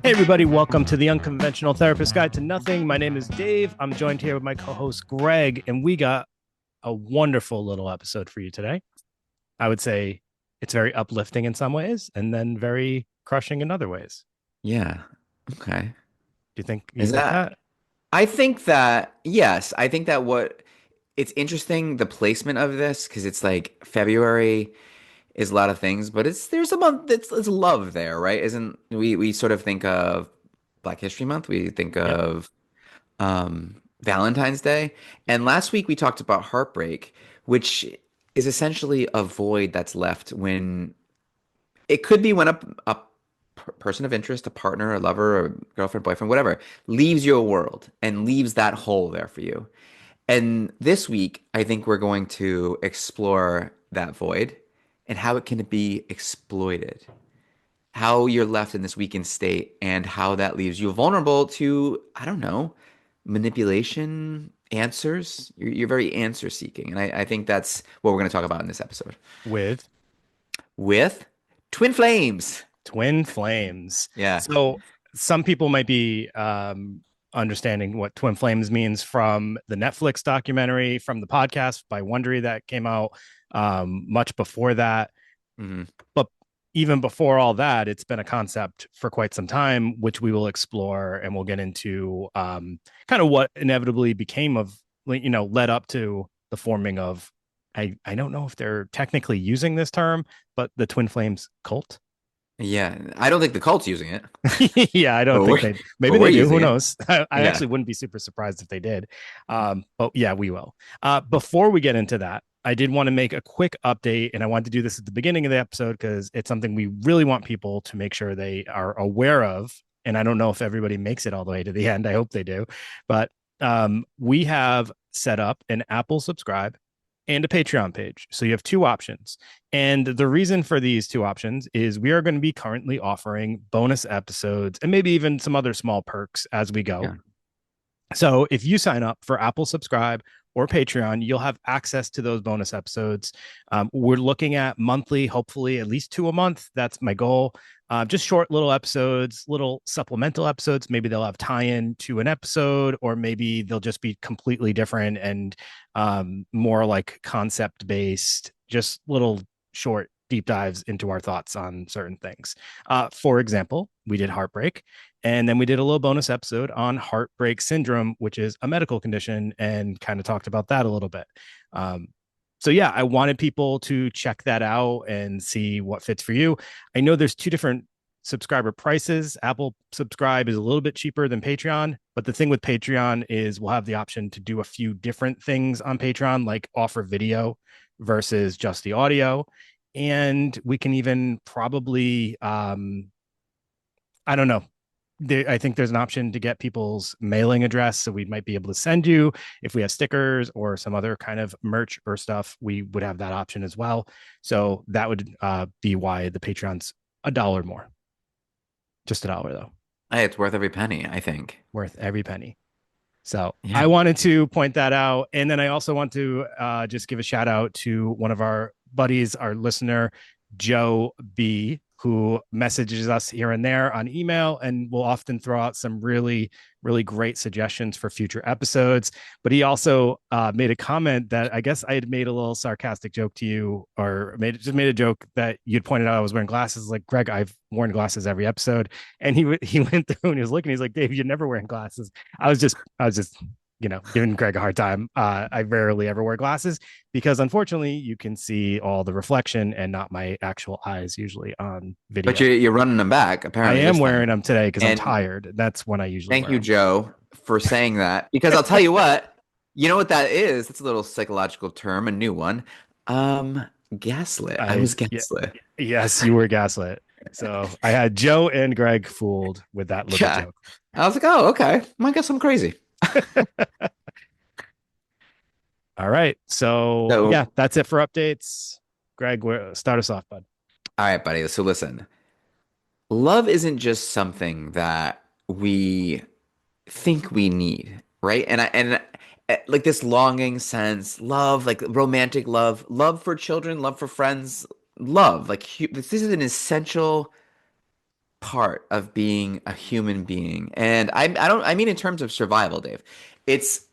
Hey, everybody, welcome to the Unconventional Therapist Guide to Nothing. My name is Dave. I'm joined here with my co host, Greg, and we got a wonderful little episode for you today. I would say it's very uplifting in some ways and then very crushing in other ways. Yeah. Okay. Do you Is think that? that? I think that, yes, I think that what it's interesting the placement of this because it's like February is a lot of things, but there's a month it's love there, right? Isn't we sort of think of Black History Month, we think Yep. of Valentine's Day, and last week we talked about heartbreak, which is essentially a void that's left when it could be when a person of interest, a partner, a lover, or girlfriend, boyfriend, whatever, leaves your world and leaves that hole there for you. And this week, I think we're going to explore that void and how it can be exploited, how you're left in this weakened state, and how that leaves you vulnerable to, I don't know, manipulation, answers. You're very answer seeking. And I think that's what we're going to talk about in this episode With with twin flames. twin flames. Yeah. So some people might be understanding what twin flames means from the Netflix documentary, from the podcast by Wondery that came out much before that. Hmm. But even before all that, it's been a concept for quite some time, which we will explore and we'll get into kind of what inevitably became of, led up to the forming of, I don't know if they're technically using this term, but the Twin Flames cult. Yeah, I don't think the cult's using it, Yeah, I don't but think they, maybe but they we're do. Who using it. knows? I Yeah. actually wouldn't be super surprised if they did. But yeah, we will. Before we get into that, I did want to make a quick update, and I wanted to do this at the beginning of the episode because it's something we really want people to make sure they are aware of. And I don't know if everybody makes it all the way to the end. I hope they do. But we have set up an Apple subscribe and a Patreon page. So you have two options. And the reason for these two options is we are going to be currently offering bonus episodes and maybe even some other small perks as we go. Yeah. So if you sign up for Apple Subscribe or Patreon, you'll have access to those bonus episodes. We're looking at monthly, hopefully at least two a month. That's my goal. Just short little episodes, little supplemental episodes. Maybe they'll have tie-in to an episode, or maybe they'll just be completely different and more like concept-based, just little short deep dives into our thoughts on certain things. For example, we did Heartbreak. And then we did a little bonus episode on heartbreak syndrome, which is a medical condition, and kind of talked about that a little bit. Um, so yeah, I wanted people to check that out and see what fits for you. I know there's two different subscriber prices. Apple subscribe is a little bit cheaper than Patreon, but the thing with Patreon is we'll have the option to do a few different things on Patreon, like offer video versus just the audio. And we can even probably I don't know. I think there's an option to get people's mailing address. So we might be able to send you, if we have stickers or some other kind of merch or stuff, we would have that option as well. So that would be why the Patreon's $1 more. Just $1 though, Hey, it's worth every penny, I think. worth every penny. So Yeah. I wanted to point that out. And then I also want to just give a shout out to one of our buddies, our listener, Joe B, who messages us here and there on email and will often throw out some really, really great suggestions for future episodes. But he also made a comment that I guess I had made a little sarcastic joke to you, or made a joke that you'd pointed out I was wearing glasses. Like, Greg, I've worn glasses every episode. And he went through and he was looking, he's like, Dave, you're never wearing glasses. I was just giving Greg a hard time. I rarely ever wear glasses because unfortunately you can see all the reflection and not my actual eyes usually on But video. you're running them back I apparently am this wearing time. them today because I'm And tired. That's when I usually thank wear you, them. Joe, for saying that. Because I'll tell you what, you know what that is? That's a little psychological term, a new one. Um, Gaslit. I was Yeah, gaslit. yes, you were gaslit. So I had Joe and Greg fooled with that little Yeah. joke. I was like, oh, okay. I guess I'm crazy. All right. So So, yeah, that's it for updates. Greg, start us off, bud. all right, buddy. So listen, love isn't just something that we think we need, right? Like this longing sense, love, like romantic love, love for children, love for friends, love. Like this is an essential part of being a human being. And I mean in terms of survival, Dave. It's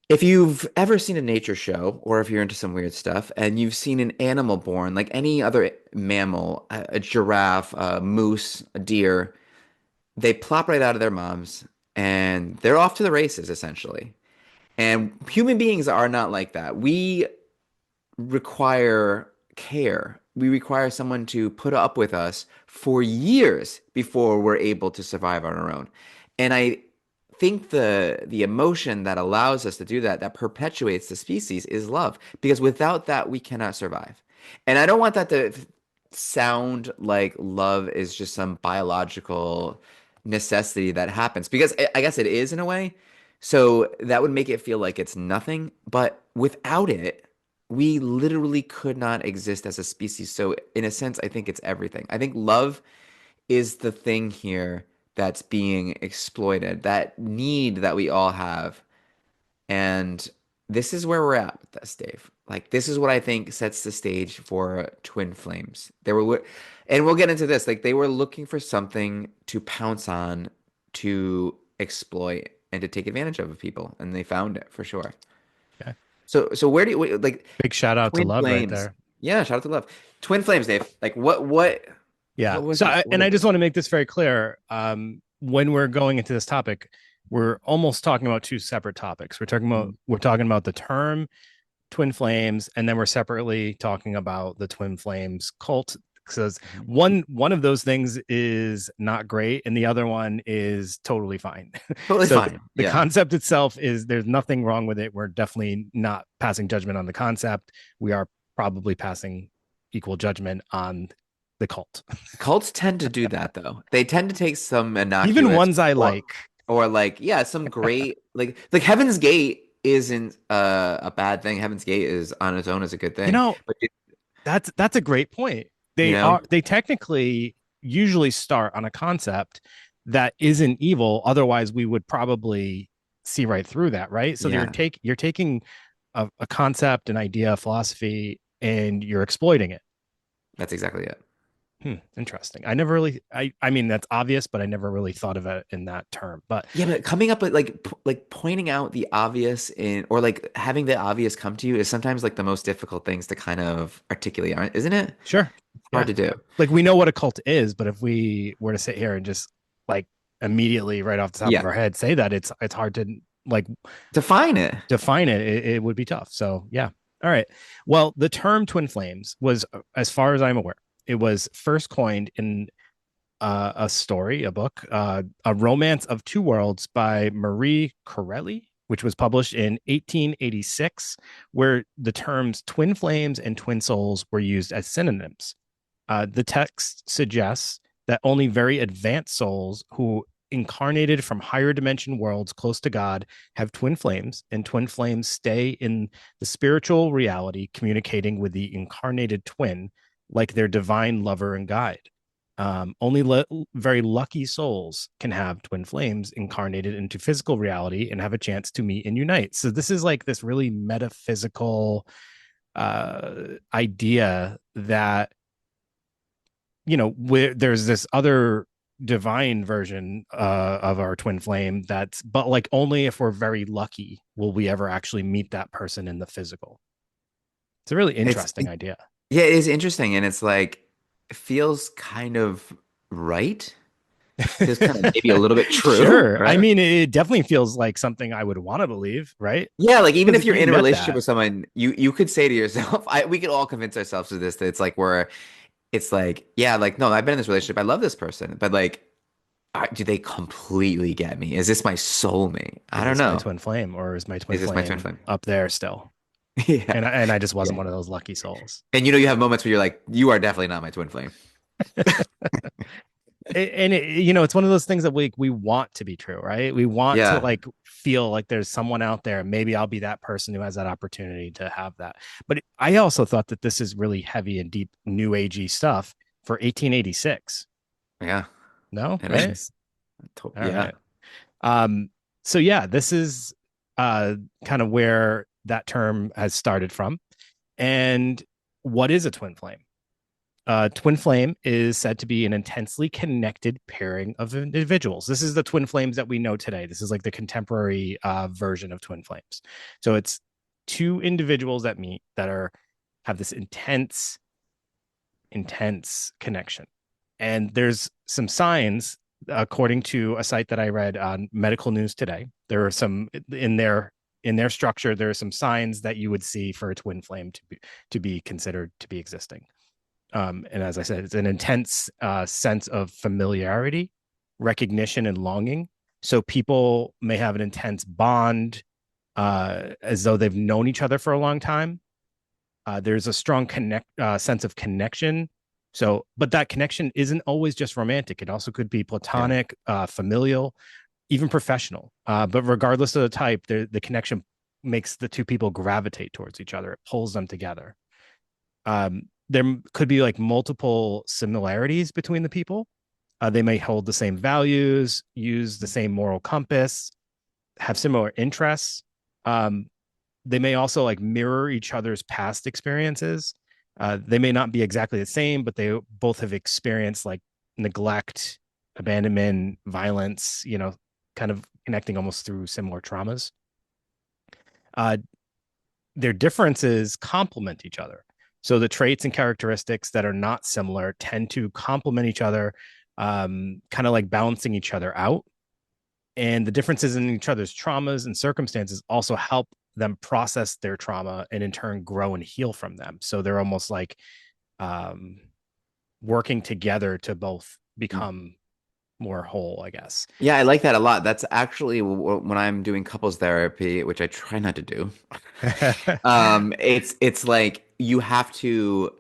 if you've ever seen a nature show or if you're into some weird stuff and you've seen an animal born like any other mammal, a giraffe, a moose, a deer, they plop right out of their moms and they're off to the races essentially. And human beings are not like that. We require care. We require someone to put up with us for years before we're able to survive on our own. And I think the emotion that allows us to do that, that perpetuates the species, is love. Because without that, we cannot survive. And I don't want that to sound like love is just some biological necessity that happens, because I guess it is in a way. So that would make it feel like it's nothing. But without it, we literally could not exist as a species. So in a sense, I think it's everything. I think love is the thing here that's being exploited, that need that we all have. And this is where we're at with this, Dave. Like, this is what I think sets the stage for Twin Flames. And we'll get into this. Like, they were looking for something to pounce on, to exploit, and to take advantage of people, and they found it for sure. Okay. So where do you like Big shout out to Twin Love right Flames? there. Yeah, shout out to Love. Twin Flames, Dave. Like, what Yeah. was So, it? What and I is just it? want to make this very clear. When we're going into this topic, we're almost talking about two separate topics. Mhm. We're talking about the term twin flames, and then we're separately talking about the twin flames cult. Because Mhm. one of those things is not great, and the other one is totally fine. Totally So fine. the Yeah, concept itself is there's nothing wrong with it. We're definitely not passing judgment on the concept. We are probably passing equal judgment on the cult. cults tend to do that though. They tend to take some Even innocuous ones I or like. like yeah, some great like Heaven's Gate isn't a bad thing. Heaven's Gate is on its own is a good You thing. know, But that's a great point. you know, They technically usually start on a concept that isn't evil. Otherwise, we would probably see right through that, right? So yeah, you're taking a concept, an idea, a philosophy, and you're exploiting it. that's exactly it. Interesting. I never really I mean that's obvious, but I never really thought of it in that term. But Yeah, but coming up with like pointing out the obvious in or like having the obvious come to you is sometimes like the most difficult things to kind of articulate, isn't it? sure. Hard Yeah. to do. Like we know what a cult is, but if we were to sit here and just like immediately right off the top of Yeah. our head say that it's hard to like Define it. define it, it would be tough. So yeah. All right. Well, the term twin flames was, as far as I'm aware, it was first coined in a story, a book, a romance of two worlds by Marie Corelli, which was published in 1886, where the terms twin flames and twin souls were used as synonyms. The text suggests that only very advanced souls who incarnated from higher dimension worlds close to God have twin flames, and twin flames stay in the spiritual reality, communicating with the incarnated twin like their divine lover and guide. Only very lucky souls can have twin flames incarnated into physical reality and have a chance to meet and unite. So this is like this really metaphysical idea that where there's this other divine version of our twin flame that's but like only if we're very lucky will we ever actually meet that person in the physical. It's a really It's interesting idea. yeah, it is interesting and it's like it feels kind of right. Feels kind of maybe a little bit true, Sure, I right? mean it definitely feels like something I would want to believe, right? Yeah, like even Because if you're you in a can get relationship that. with someone, you could say to yourself, we could all convince ourselves of this that it's like it's like, yeah, like no, I've been in this relationship, I love this person, but like, do they completely get me? Is this my soulmate? I Is don't this my know. twin flame or is my twin Is this my twin flame flame? up there still? Yeah, And I just yeah. wasn't one of those lucky souls. And you have moments where you're like, you are definitely not my twin flame. And it's one of those things that we want to be true, right? We want to Yeah, like feel like there's someone out there. Maybe I'll be that person who has that opportunity to have that. But I also thought that this is really heavy and deep new agey stuff for 1886. yeah, No, it right? is. All Yeah. right. Um, so yeah, this is kind of where that term has started from. And what is a twin flame? Twin flame is said to be an intensely connected pairing of individuals. This is the twin flames that we know today. This is like the contemporary version of twin flames. So it's two individuals that meet that are have this intense connection. And there's some signs, according to a site that I read on Medical News Today. There are some in their structure. There are some signs that you would see for a twin flame to be considered to be existing. And as I said, it's an intense sense of familiarity, recognition, and longing. So people may have an intense bond as though they've known each other for a long time. There's a strong sense of connection. So, but that connection isn't always just romantic. It also could be Yeah. platonic, familial, even professional. But regardless of the type, the connection makes the two people gravitate towards each other. It pulls them together. There could be like multiple similarities between the people. They may hold the same values, use the same moral compass, have similar interests. Um, they may also like mirror each other's past experiences. They may not be exactly the same, but they both have experienced like neglect, abandonment, violence, kind of connecting almost through similar traumas. Uh, their differences complement each other. So the traits and characteristics that are not similar tend to complement each other, kind of like balancing each other out. And the differences in each other's traumas and circumstances also help them process their trauma and in turn grow and heal from them. So they're almost like um, working together to both become more whole, I guess. Yeah, I like that a lot. That's actually when I'm doing couples therapy, which I try not to do. It's like you have to.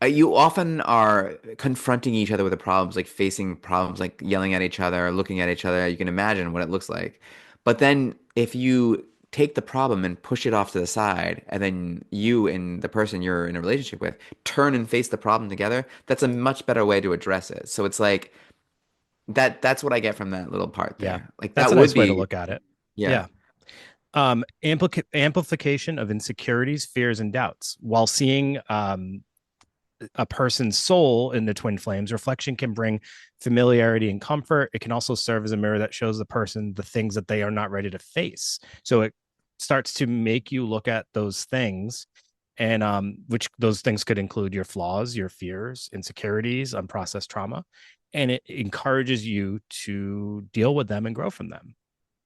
You often are confronting each other with the problems, like facing problems, like yelling at each other, looking at each other. You can imagine what it looks like. But then if you take the problem and push it off to the side, and then you and the person you're in a relationship with turn and face the problem together, that's a much better way to address it. So it's like that's what I get from that little part Yeah, there. Like that's that a would nice way to be, look at it. yeah. Yeah. Amplification of insecurities, fears, and doubts. While seeing a person's soul in the twin flames, reflection can bring familiarity and comfort. It can also serve as a mirror that shows the person the things that they are not ready to face. So it starts to make you look at those things, and which those things could include your flaws, your fears, insecurities, unprocessed trauma, and it encourages you to deal with them and grow from them.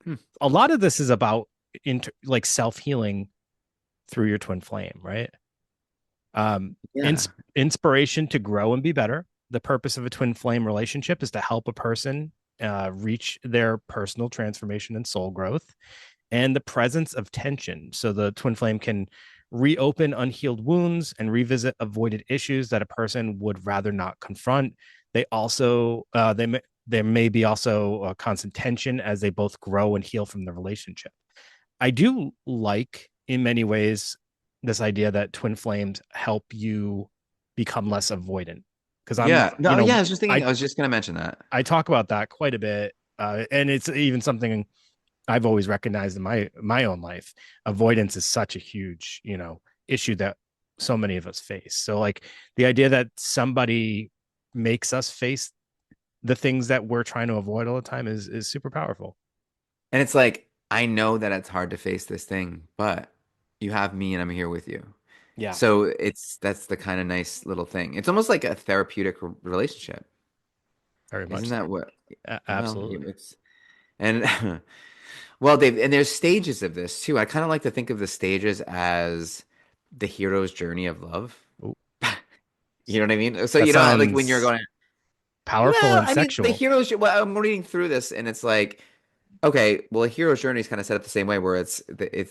Hmm. A lot of this is about like self healing through your twin flame, right? um, Yeah. ins- Inspiration to grow and be better. The purpose of a twin flame relationship is to help a person reach their personal transformation and soul growth, and the presence of tension. So the twin flame can reopen unhealed wounds and revisit avoided issues that a person would rather not confront. They also there may be also a constant tension as they both grow and heal from the relationship. I do like in many ways this idea that twin flames help you become less avoidant because Yeah. No, yeah, I was just thinking, I I was just gonna mention that. I talk about that quite a bit, and it's even something I've always recognized in my own life. Avoidance is such a huge issue that so many of us face. So like the idea that somebody makes us face the things that we're trying to avoid all the time is super powerful. And it's like, I know that it's hard to face this thing, but you have me and I'm here with you. Yeah, So that's the kind of nice little thing. It's almost like a therapeutic relationship. very Isn't much so. that what, well, Absolutely. it's, and well, Dave, and there's stages of this too. I kind of like to think of the stages as the hero's journey of love. Ooh, You know what I mean? So, that like when you're sounds going, powerful well, and I mean, the sexual. hero's, well, I'm reading through this and it's like, okay, well, a hero's journey is kind of set up the same way where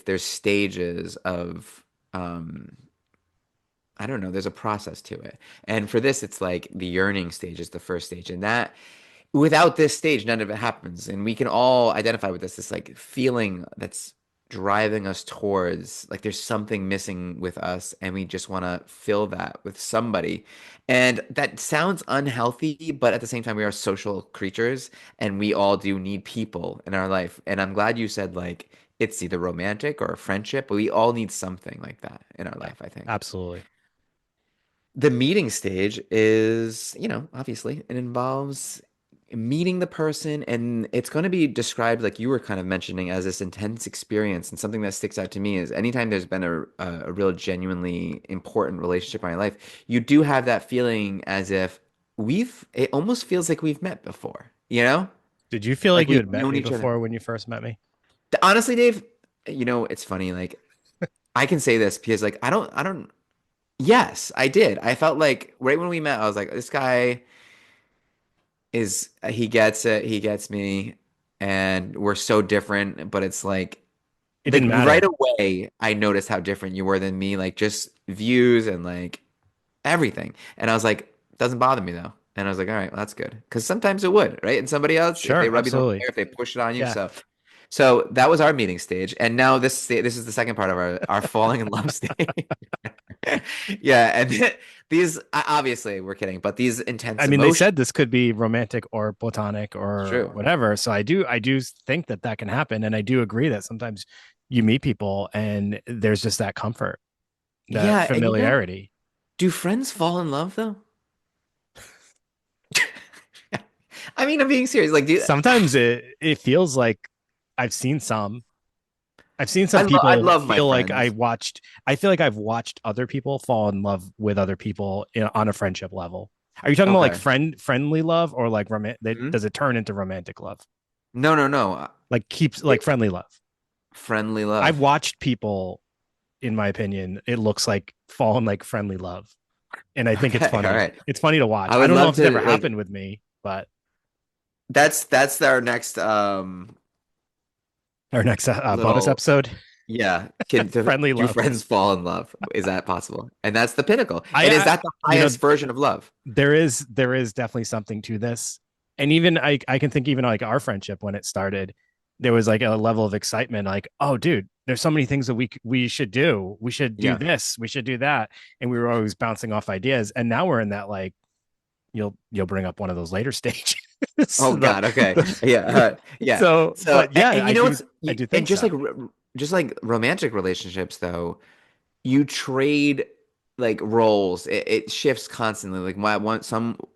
there's stages of I don't know, there's a process to it. And for this, it's like the yearning stage is the first stage. And that without this stage, none of it happens. And we can all identify with this like feeling that's driving us towards like there's something missing with us, and we just want to fill that with somebody. And that sounds unhealthy, but at the same time, we are social creatures and we all do need people in our life. And I'm glad you said like it's either romantic or a friendship, but we all need something like that in our Yeah, life, I think. absolutely. The meeting stage is, obviously it involves meeting the person, and it's going to be described like you were kind of mentioning as this intense experience. And something that sticks out to me is anytime there's been a real genuinely important relationship in my life, you do have that feeling as if it almost feels like we've met before, Did you feel like like you we've had met known me each other. before when you first met me? Honestly, Dave, it's funny. Like I can say this because like I don't. Yes, I did. I felt like right when we met, I was like, this guy he gets it, he gets me, and we're so different, but it's It like didn't right matter. away I noticed how different you were than me, like just views and like everything. And I was like, doesn't bother me though. And I was like, all right, well, that's good. Because sometimes it would, right? And somebody else, if they Sure, rub you the wrong way, absolutely. if they push it on you. Yeah. So that was our meeting stage. And now this is the second part of our falling in love stage. Yeah, and these obviously we're kidding, but these I intense mean, they emotions, said this could be romantic or platonic it's or true. whatever. So I do think that that can happen, and I do agree that sometimes you meet people and there's just that comfort, that Yeah, and familiarity. do friends fall in love though? I mean, I'm being serious. Like, Sometimes it feels like I've seen some. I've seen some I people love my feel like friends. I feel like I've watched other people fall in love with other people on a friendship level. Are you talking about like Okay. friendly love or like Hmm. does it turn into romantic love? No, no, no. Like keeps like It, friendly love. friendly I've love. watched people, in my opinion, it looks like fall in like friendly love. And I think it's Okay, all funny. right. It's funny to watch. I I would don't know love if it's ever to like happened with me, but that's our next our next bonus little episode, yeah. Can friendly do love. friends fall in love? Is that possible? And that's the pinnacle. I, And is I that the you know, highest version of love? there is definitely something to this. And even I can think even like our friendship when it started, there was like a level of excitement, like, oh dude, there's so many things that we should do. We should do Yeah. this, we should do that. And we were always bouncing off ideas. And now we're in that like you'll bring up one of those later stages. Oh God. Okay. Yeah. Yeah. So, So but yeah, and you know what's I do and think so. just like romantic relationships though, you trade like roles. It shifts constantly. Like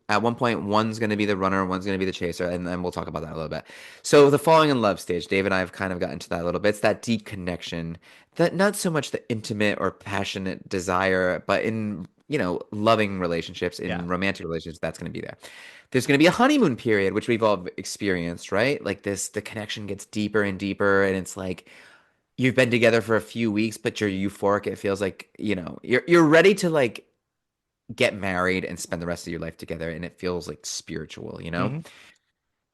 at one point one's going to be the runner, one's going to be the chaser, and then we'll talk about that a little bit. So the falling in love stage, Dave and I have kind of gotten to that a little bit. It's that deep connection, that not so much the intimate or passionate desire, but in loving relationships, Yeah. in romantic relationships, that's going to be there. There's going to be a honeymoon period, which we've all experienced, right? Like the connection gets deeper and deeper, and it's like you've been together for a few weeks, but you're euphoric. It feels like, you're ready to like get married and spend the rest of your life together, and it feels like spiritual. Hmm.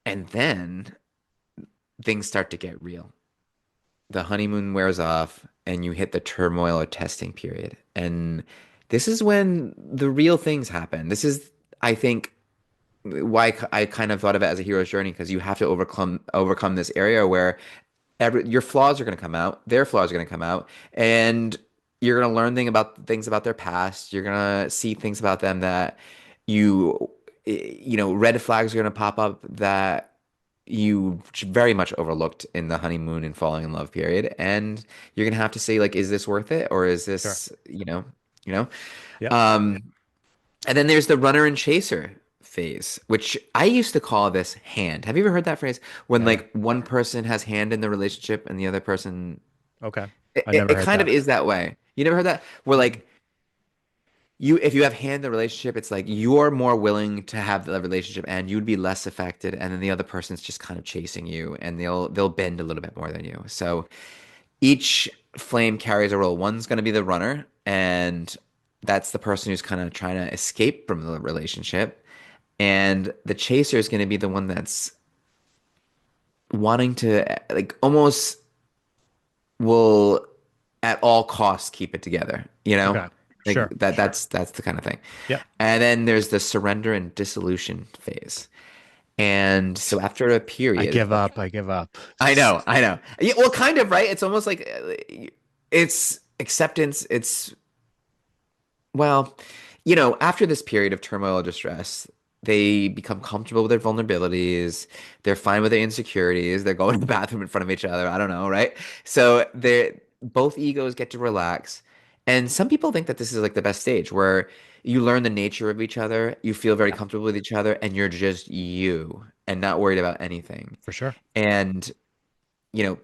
And then things start to get real. The honeymoon wears off and you hit the turmoil or testing period. And this is when the real things happen. This is, I think, why I kind of thought of it as a hero's journey because you have to overcome this area where your flaws are going to come out, their flaws are going to come out, and you're going to learn things about their past. You're going to see things about them that you red flags are going to pop up that you very much overlooked in the honeymoon and falling in love period, and you're going to have to say like, is this worth it, or is Sure. this, you know? Yep. Um, and then there's the runner and chaser phase, which I used to call this hand. Have you ever heard that phrase? When Never. like one person has hand in the relationship and the other person, Okay. it, I it, never it heard kind of that. is that way. You never heard that? Where Mm-mm. like if you have hand in the relationship, it's like you're more willing to have the relationship and you'd be less affected, and then the other person's just kind of chasing you and they'll bend a little bit more than you. So each flame carries a role. One's going to be the runner, and that's the person who's kind of trying to escape from the relationship. And the chaser is going to be the one that's wanting to like almost will at all costs keep it together, Okay. Like Sure. that's the kind of thing. Yep. And then there's the surrender and dissolution phase. And so after a I period, give up. I give up. I Just know, I know. Yeah, well, kind of, right? It's almost like it's acceptance. It's well, after this period of turmoil or distress, they become comfortable with their vulnerabilities. They're fine with their insecurities. They're going to the bathroom in front of each other. I don't know, right? So both egos get to relax, And some people think that this is like the best stage where you learn the nature of each other, you feel very Yeah, comfortable with each other, and you're just you and not worried about anything. for sure. And you know,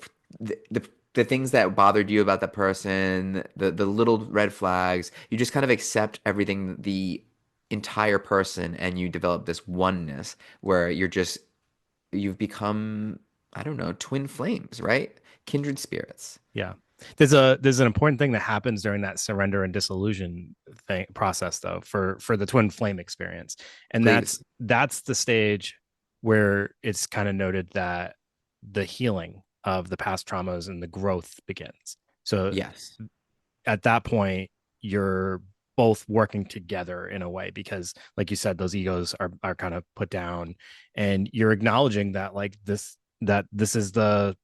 the things that bothered you about the person, the little red flags, you just kind of accept everything, the entire person, and you develop this oneness where you've become, I don't know, twin flames, right? Kindred spirits. Yeah. There's an important thing that happens during that surrender and disillusion thing process though for the twin flame experience. And Please. that's the stage where it's kind of noted that the healing of the past traumas and the growth begins. So Yes. at that point you're both working together in a way because like you said those egos are kind of put down and you're acknowledging that like this is the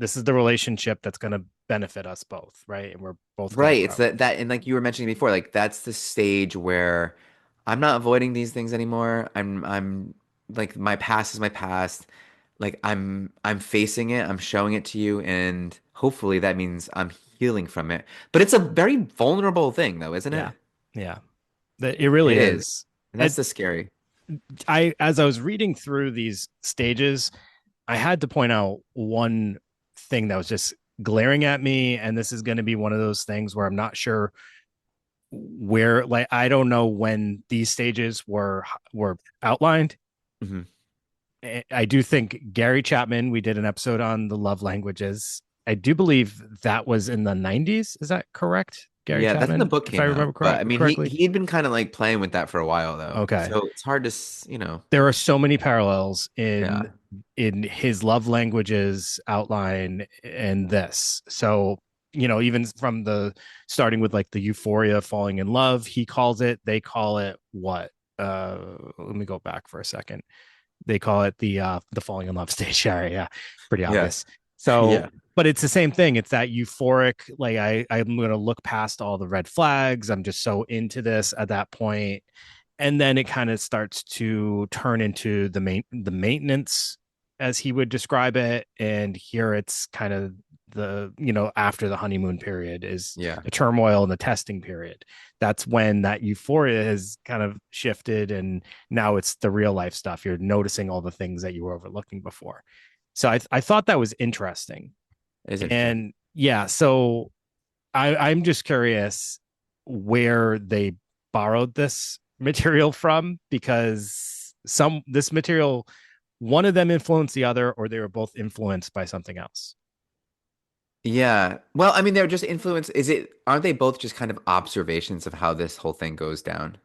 relationship that's going to benefit us both, right? And we're both going to Right. It's grow. that and like you were mentioning before, like that's the stage where I'm not avoiding these things anymore. I'm like my past is my past. Like I'm facing it, I'm showing it to you, and hopefully that means I'm healing from it. But it's a very vulnerable thing though, isn't it? Yeah. Yeah. It really It is. is. And that's It, the scary. as I was reading through these stages, I had to point out one thing that was just glaring at me. And this is going to be one of those things where I'm not sure where, like, I don't know when these stages were outlined. Hmm. I do think Gary Chapman, we did an episode on the love languages. I do believe that was in the 90s. Is that correct? Gary Yeah, that's when the Chapman, book if I came remember out. But I mean, he correctly. he'd been kind of like playing with that for a while though. Okay. So it's hard to, There are so many parallels yeah. in his love languages outline and this. So, even from the starting with like the euphoria falling in love, he calls it, they call it what? Let me go back for a second. They call it the falling in love stage. Yeah, pretty Yeah. obvious. So, Yeah. but it's the same thing. It's that euphoric, like I'm gonna look past all the red flags. I'm just so into this at that point. And then it kind of starts to turn into the maintenance as he would describe it. And here it's kind of after the honeymoon period is Yeah. the turmoil and the testing period. That's when that euphoria has kind of shifted and now it's the real life stuff. You're noticing all the things that you were overlooking before. So I thought that was interesting. It is interesting. And yeah, so I'm just curious where they borrowed this material from because some this material, one of them influenced the other, or they were both influenced by something else. Yeah. Well, I mean, they're just influence. Aren't they both just kind of observations of how this whole thing goes down?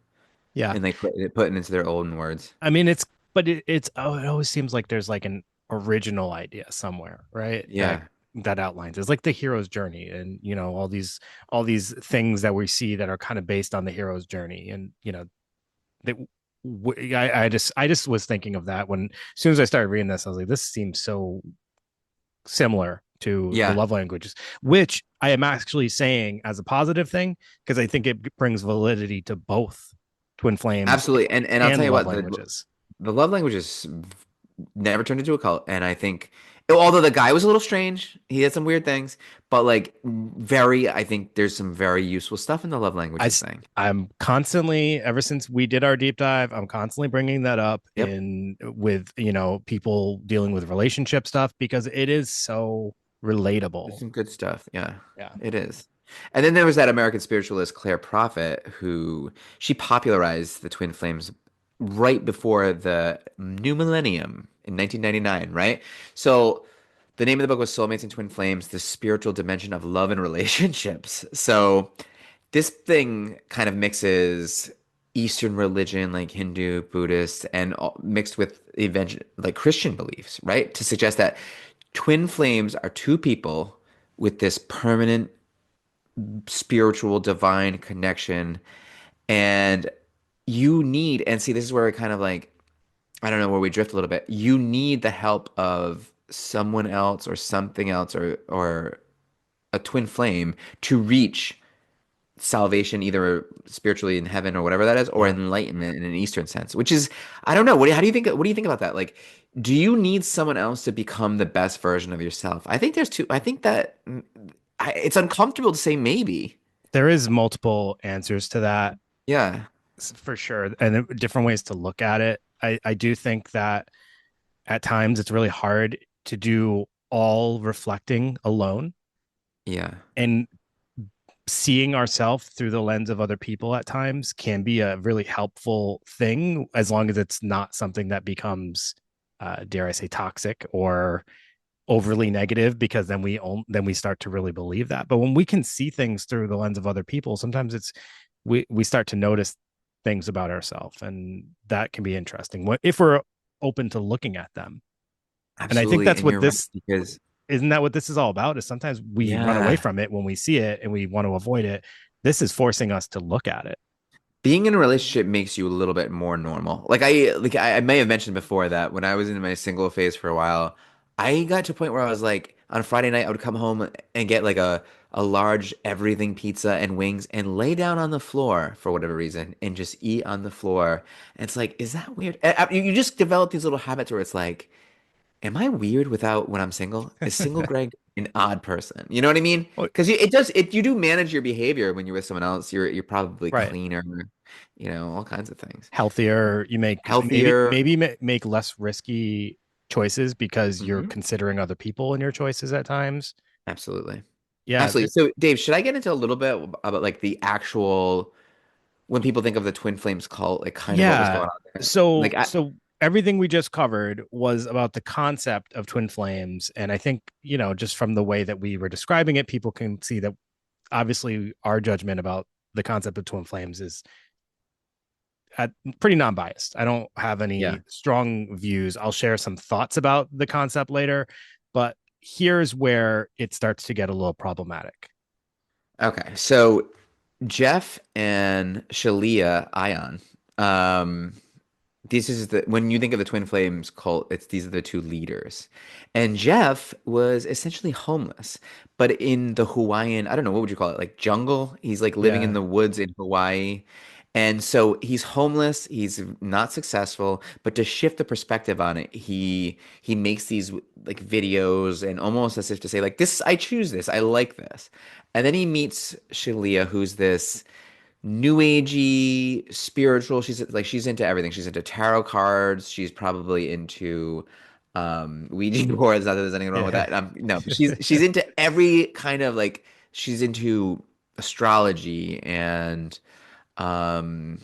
Yeah, And they put it into their own words. I mean but it's it always seems like there's like an original idea somewhere, right? That Yeah. outlines it's like the hero's journey and all these things that we see that are kind of based on the hero's journey and that I just was thinking of that when as soon as I started reading this, I was like, this seems so similar to the Yeah. love languages, which I am actually saying as a positive thing because I think it brings validity to both twin flames Absolutely. And I'll tell and you love what, languages. the love languages never turned into a cult. And I think, although the guy was a little strange, he had some weird things, but like I think there's some very useful stuff in the love I languages thing. I'm constantly ever since we did our deep dive, I'm constantly bringing that up Yep. in with people dealing with relationship stuff because it is so There's relatable. some good stuff. Yeah, Yeah. it is. And then there was that American spiritualist Claire Prophet who she popularized the twin flames right before the new millennium in 1999, right? So the name of the book was Soulmates and Twin Flames, the spiritual dimension of love and relationships. So this thing kind of mixes Eastern religion, like Hindu, Buddhist, and mixed with like Christian beliefs, right? To suggest that twin flames are two people with this permanent spiritual divine connection, and you need, and see, this is where it kind of like, I don't know, where we drift a little bit. You need the help of someone else or something else or a twin flame to reach salvation, either spiritually in heaven or whatever that is, or Yeah. enlightenment in an Eastern sense, which is, I don't know. How do you think? What do you think about that? Like, do you need someone else to become the best version of yourself? I think there's two. I think that it's uncomfortable to say maybe. There is multiple answers to that Yeah, for sure, and different ways to look at it. I do think that at times it's really hard to do all reflecting alone, yeah, and seeing ourselves through the lens of other people at times can be a really helpful thing, as long as it's not something that becomes dare I say toxic or overly negative, because then we start to really believe that. But when we can see things through the lens of other people, sometimes it's we start to notice things about ourselves, and that can be interesting if we're open to looking at them. And I think absolutely. that's And what you're right this because isn't that what this is all about, is sometimes we run away yeah, from it when we see it and we want to avoid it. This is forcing us to look at it. being in a relationship makes you a little bit more normal. Like I may have mentioned before that when I was in my single phase for a while, I got to a point where I was like on a Friday night I would come home and get like a large everything pizza and wings and lay down on the floor for whatever reason and just eat on the floor. And it's like, is that weird? You just develop these little habits where it's like, am I weird without when I'm single? Is single Greg an odd person? You know what I mean? Well, Because you do manage your behavior when you're with someone else. You're probably right. cleaner, all kinds of things. Healthier, you make Healthier. make less risky choices because you're Hmm. considering other people in your choices at times. Absolutely. Yeah, Absolutely. So, Dave, should I get into a little bit about like the actual when people think of the Twin Flames cult, like kind of what was yeah. going on there? So everything we just covered was about the concept of twin flames, and I think, just from the way that we were describing it, people can see that obviously our judgment about the concept of twin flames is at, pretty non-biased. I don't have Yeah. any strong views. I'll share some thoughts about the concept later, but here's where it starts to get a little problematic. Okay. So Jeff and Shalia Ion, um, this is the when you think of the Twin Flames cult, it's these are the two leaders. And Jeff was essentially homeless, but in the Hawaiian, I don't know, what would you call it? Like jungle? He's like living in Yeah, the woods in Hawaii. And so he's homeless, he's not successful, but to shift the perspective on it, he makes these like videos and almost as if to say like this I choose this. I like this. And then he meets Shalia, who's this new agey spiritual. She's into everything. She's into tarot cards. She's probably into Ouija boards. Not that there's anything wrong with yeah. that. No, she's into every kind of like she's into astrology and um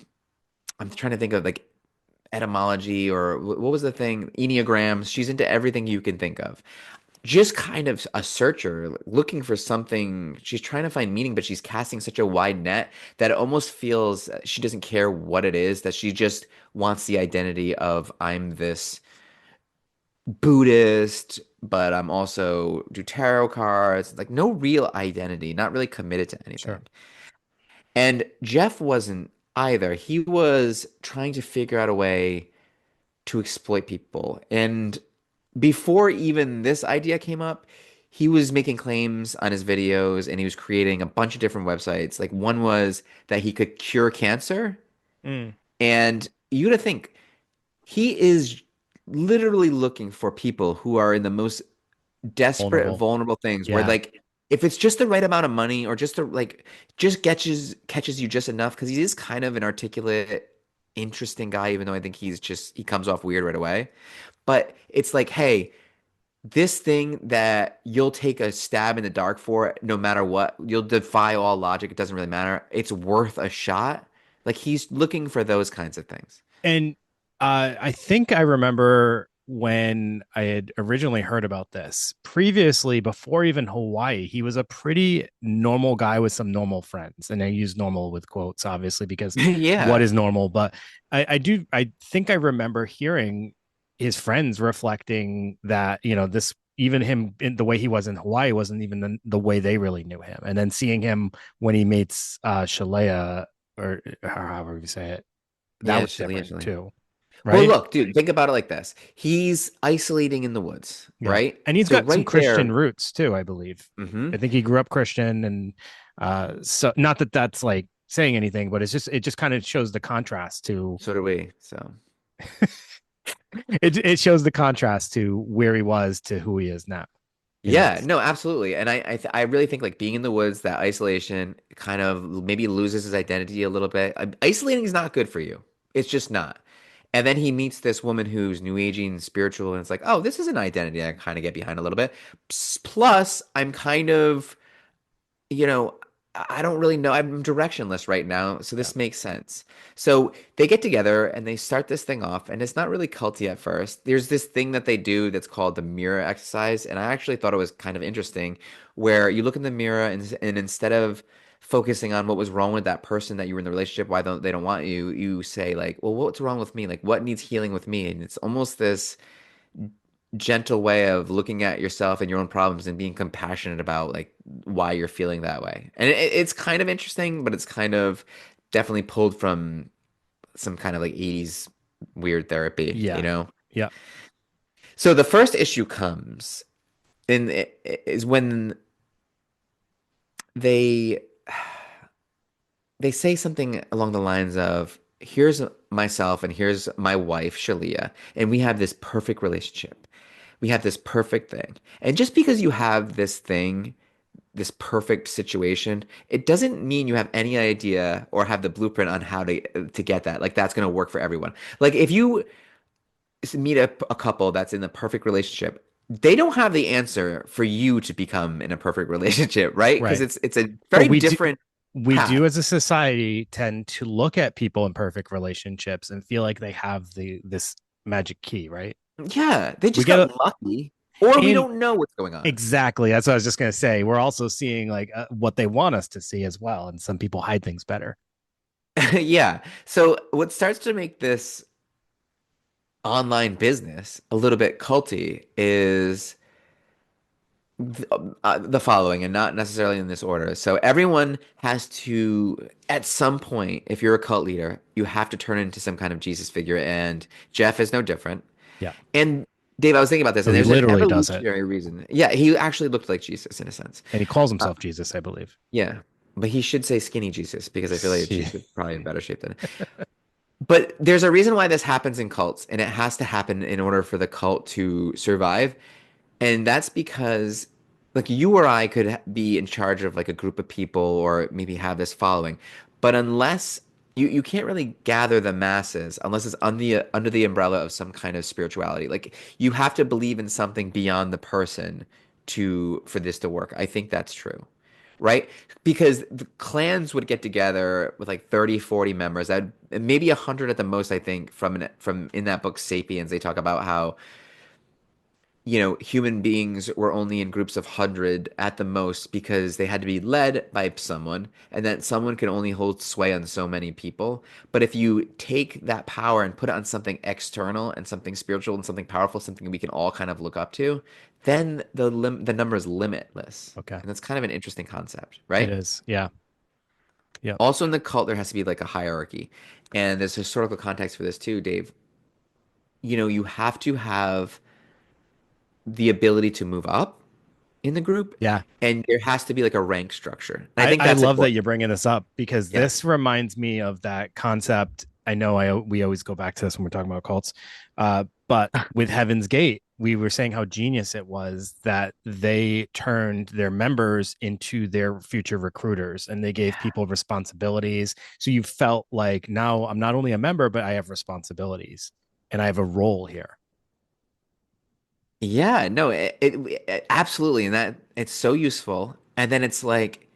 I'm trying to think of like etymology or what was the thing? Enneagrams. She's into everything you can think of, just kind of a searcher looking for something. She's trying to find meaning, but she's casting such a wide net that it almost feels she doesn't care what it is, that she just wants the identity of I'm this Buddhist, but I'm also do tarot cards, like no real identity, not really committed to Sure. anything. And Jeff wasn't either. He was trying to figure out a way to exploit people. And before even this idea came up, he was making claims on his videos and he was creating a bunch of different websites. Like one was that he could cure cancer. Mm. And you got to think, he is literally looking for people who are in the most desperate, Vulnerable. vulnerable things where Yeah. like if it's just the right amount of money or just the like just catches you just enough because he is kind of an articulate, interesting guy, even though I think he comes off weird right away. But it's like, hey, this thing that you'll take a stab in the dark for, no matter what, you'll defy all logic. It doesn't really matter. It's worth a shot. Like he's looking for those kinds of things. And I think I remember when I had originally heard about this previously, before even Hawaii, he was a pretty normal guy with some normal friends. And I use normal with quotes, obviously, because what Yeah. is normal? But I think I remember hearing his friends reflecting that, even him in the way he was in Hawaii wasn't even the way they really knew him. And then seeing him when he meets Shalea, or however you say it, that Yeah, was Shalia, different Shalia. too, Well, right? look, dude, think about it like this. He's isolating in the woods, Yeah. right? And he's So got some right Christian there, roots too, I believe. hmm I think he grew up Christian, and so not that that's like saying anything, but it just kind of shows the contrast to so do we. So it shows the contrast to where he was to who he is now. Yeah, no, absolutely. And I really think like being in the woods, that isolation kind of maybe loses his identity a little bit. Isolating is not good for you. It's just not. And then he meets this woman who's new aging and spiritual, and it's like, oh, this is an identity I kind of get behind a little bit. Plus, I'm kind of you know, I don't really know. I'm directionless right now, so Yeah. this makes sense. So they get together and they start this thing off, and it's not really culty at first. There's this thing that they do that's called the mirror exercise, and I actually thought it was kind of interesting, where you look in the mirror and instead of focusing on what was wrong with that person that you were in the relationship, why don't they don't want you, you say like, well, what's wrong with me? Like, what needs healing with me? And it's almost this gentle way of looking at yourself and your own problems and being compassionate about like why you're feeling that way. And it's kind of interesting, but it's kind of definitely pulled from some kind of like 80s weird therapy, you Yeah. know? Yeah. So the first issue comes in is when they they say something along the lines of here's myself and here's my wife Shalia and we have this perfect relationship. We have this perfect thing. And just because you have this thing, this perfect situation, it doesn't mean you have any idea or have the blueprint on how to get that. Like that's going to work for everyone. Like if you meet a couple that's in the perfect relationship, they don't have the answer for you to become in a perfect relationship, right? Because Right. it's a But very different we path. do as a society tend to look at people in perfect relationships and feel like they have this magic key, right? Yeah, they We just get got a lucky, or we and don't know what's going on. exactly that's what I was just going to say. We're also seeing like what they want us to see as well, and some people hide things better. Yeah. So what starts to make this online business a little bit culty is the following, and not necessarily in this order. So everyone has to, at some point, if you're a cult leader, you have to turn into some kind of Jesus figure, and Jeff is no different. Yeah. And Dave, I was thinking about this, So and he there's an literally does it, evolutionary reason. Yeah, he actually looked like Jesus in a sense. and he calls Uh, himself Jesus, I believe. yeah, but he should say skinny Jesus because I feel like See. Jesus is probably in better shape than. But there's a reason why this happens in cults, and it has to happen in order for the cult to survive. And that's because like you or I could be in charge of like a group of people or maybe have this following. But unless you can't really gather the masses unless it's under the umbrella of some kind of spirituality. Like you have to believe in something beyond the person to for this to work. I think that's true. Right? Because the clans would get together with like 30, 40 members, that maybe 100 at the most, I think, from in that book Sapiens, they talk about how human beings were only in groups of 100 at the most because they had to be led by someone, and that someone can only hold sway on so many people. But if you take that power and put it on something external and something spiritual and something powerful, something we can all kind of look up to, then the number is limitless. Okay. And that's kind of an interesting concept, It right? is. Yeah. Yep. Also in the cult, there has to be like a hierarchy. And there's historical context for this too, Dave. You have to have the ability to move up in the group, Yeah. and there has to be like a rank structure. And I think I that's love that important. you're bringing this up because Yeah. this reminds me of that concept. I know we always go back to this when we're talking about cults, but with Heaven's Gate, we were saying how genius it was that they turned their members into their future recruiters and they gave people responsibilities. So you felt like now I'm not only a member, but I have responsibilities and I have a role here. Yeah, no, it absolutely, and that it's so useful. And then it's like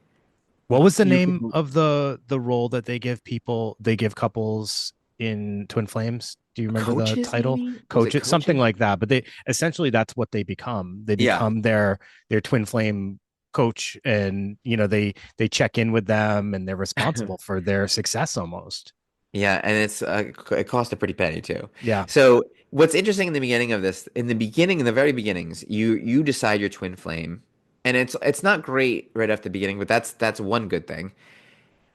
What was the you name can of the role that they give people, they give couples in Twin Flames? Do you remember the coaches, title? maybe? Was it Coach, something coaches? like that. But they essentially that's what they become. They Yeah. become their twin flame coach, and they check in with them and they're responsible for their success almost. Yeah, and it cost a pretty penny too. Yeah. So what's interesting in the beginning of this, in the very beginnings, you decide your twin flame, and it's not great right off the beginning, but that's one good thing.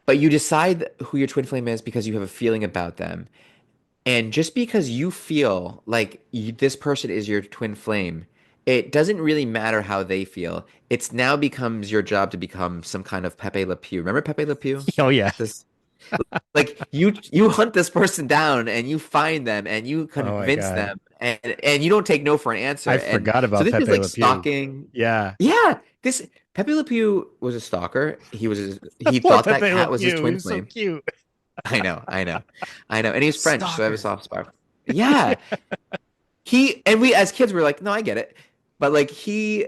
But you decide who your twin flame is because you have a feeling about them. And just because you feel like this person is your twin flame, it doesn't really matter how they feel. It's now becomes your job to become some kind of Pepe Le Pew. Remember Pepe Le Pew? Oh yeah. This. Like you hunt this person down and you find them and you Oh my convince God. them and you don't take no for an I answer. And forgot so about this is Pepe like Le Pew. stalking. Yeah. Yeah, this Pepe Le Pew was a stalker. He Poor thought that Pepe Le cat was his Pew. He twin was so flame. cute. I know, I know, I know. And he's French, so I have a Stalker. soft spot. Yeah, he and we as kids were like, no, I get it. But like he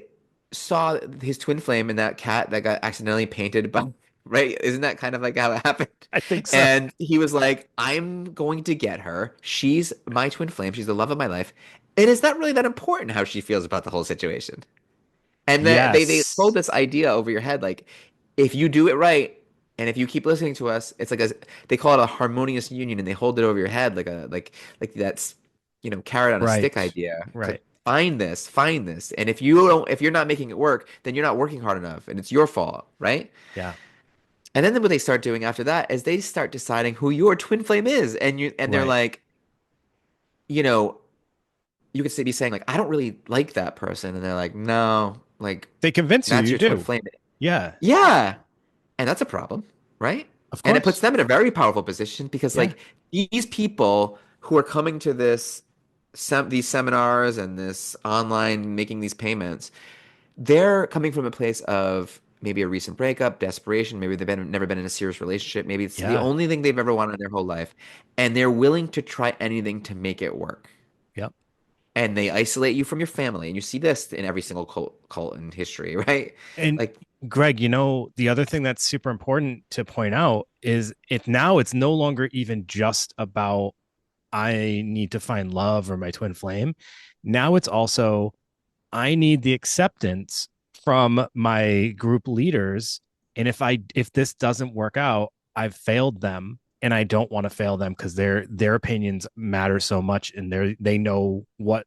saw his twin flame in that cat that got accidentally painted by, right? Isn't that kind of like how it happened? I think so. And he was like, I'm going to get her. She's my twin flame. She's the love of my life. And it's not really that important how she feels about the whole situation. And that they hold Yes. this idea over your head, like if you do it right, and if you keep listening to us, it's like they call it a harmonious union, and they hold it over your head like that's carrot on a stick Right. idea. It's like Right. find this, and if you're not making it work, then you're not working hard enough, and it's your fault, right? Yeah. And then what they start doing after that is they start deciding who your twin flame is, and they're Right. like, you know, you could be saying like, I don't really like that person, and they're like, no, like They convince you that's you your twin do. flame. Yeah. Yeah. And that's a problem, right? Of And it puts course. them in a very powerful position because Yeah. like these people who are coming to these seminars and this online making these payments, they're coming from a place of maybe a recent breakup, desperation, maybe never been in a serious relationship, maybe it's the Yeah. only thing they've ever wanted in their whole life, and they're willing to try anything to make it work. Yep. And they isolate you from your family, and you see this in every single cult in history, right? And Like, Greg, the other thing that's super important to point out is it's no longer even just about I need to find love or my twin flame. Now it's also I need the acceptance from my group leaders. And if this doesn't work out, I've failed them and I don't want to fail them because their opinions matter so much and they know what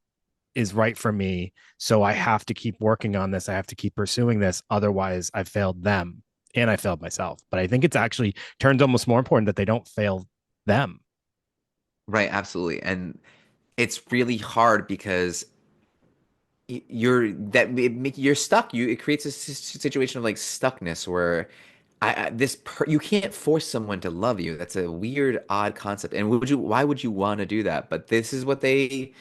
is right for me. So I have to keep working on this. I have to keep pursuing this. Otherwise, I failed them and I failed myself. But I think it's actually turns almost more important that they don't fail them. right, absolutely. And it's really hard because you're stuck. It creates a situation of like stuckness where you can't force someone to love you. That's a weird, odd concept. And why would you want to do that? But this is what they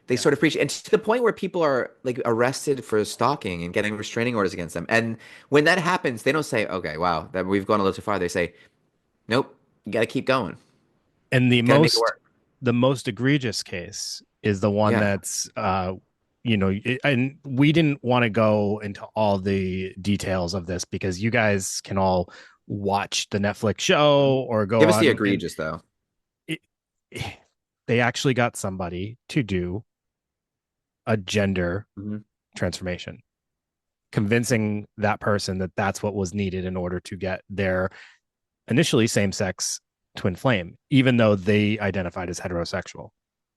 Yeah. sort of preach, and to the point where people are like arrested for stalking and getting restraining orders against them. And when that happens, they don't say, "Okay, wow, that we've gone a little too far." They say, "Nope, you got to keep going. And Got to make it work." the most egregious case is the one Yeah. that's and we didn't want to go into all the details of this because you guys can all watch the Netflix show or go Give us the on and egregious though. it, they actually got somebody to do a gender Hmm. transformation, convincing that person that that's what was needed in order to get their initially same sex twin flame, even though they identified as heterosexual.